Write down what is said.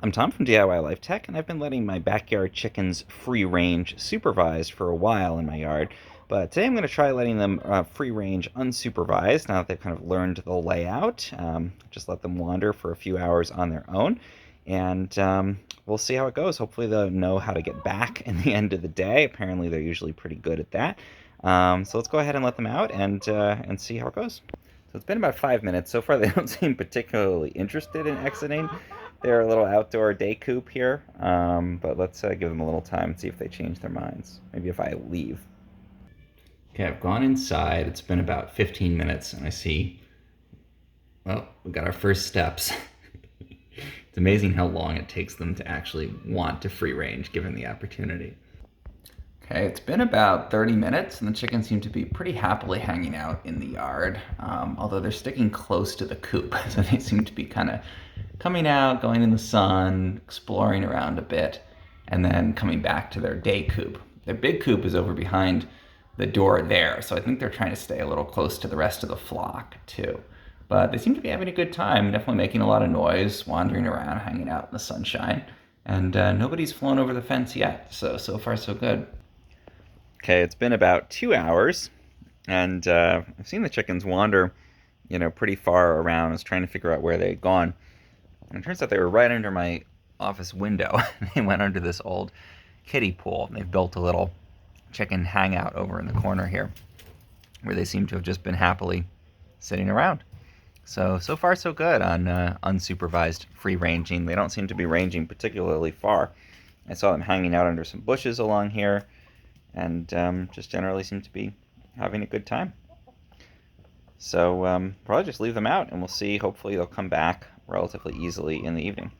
I'm Tom from DIY Life Tech, and I've been letting my backyard chickens free range supervised for a while in my yard. But today I'm going to try letting them free range unsupervised now that they've kind of learned the layout. Just let them wander for a few hours on their own, and we'll see how it goes. Hopefully, they'll know how to get back in the end of the day. Apparently, they're usually pretty good at that. So let's go ahead and let them out and see how it goes. So it's been about 5 minutes. So far, they don't seem particularly interested in exiting their little outdoor day coop here. But let's give them a little time and see if they change their minds. Maybe if I leave. Okay, I've gone inside. It's been about 15 minutes, and I see, well, we've got our first steps. It's amazing how long it takes them to actually want to free range given the opportunity. Okay, it's been about 30 minutes and the chickens seem to be pretty happily hanging out in the yard, although they're sticking close to the coop. So they seem to be kind of coming out, going in the sun, exploring around a bit, and then coming back to their day coop. Their big coop is over behind the door there, so I think they're trying to stay a little close to the rest of the flock too. But they seem to be having a good time, definitely making a lot of noise, wandering around, hanging out in the sunshine. And nobody's flown over the fence yet, so far so good. Okay, it's been about 2 hours, and I've seen the chickens wander, pretty far around. I was trying to figure out where they'd gone. And it turns out they were right under my office window. They went under this old kiddie pool. They've built a little chicken hangout over in the corner here, where they seem to have just been happily sitting around. So far so good on unsupervised free ranging. They don't seem to be ranging particularly far. I saw them hanging out under some bushes along here, and just generally seem to be having a good time. So probably just leave them out, and we'll see. Hopefully they'll come back relatively easily in the evening.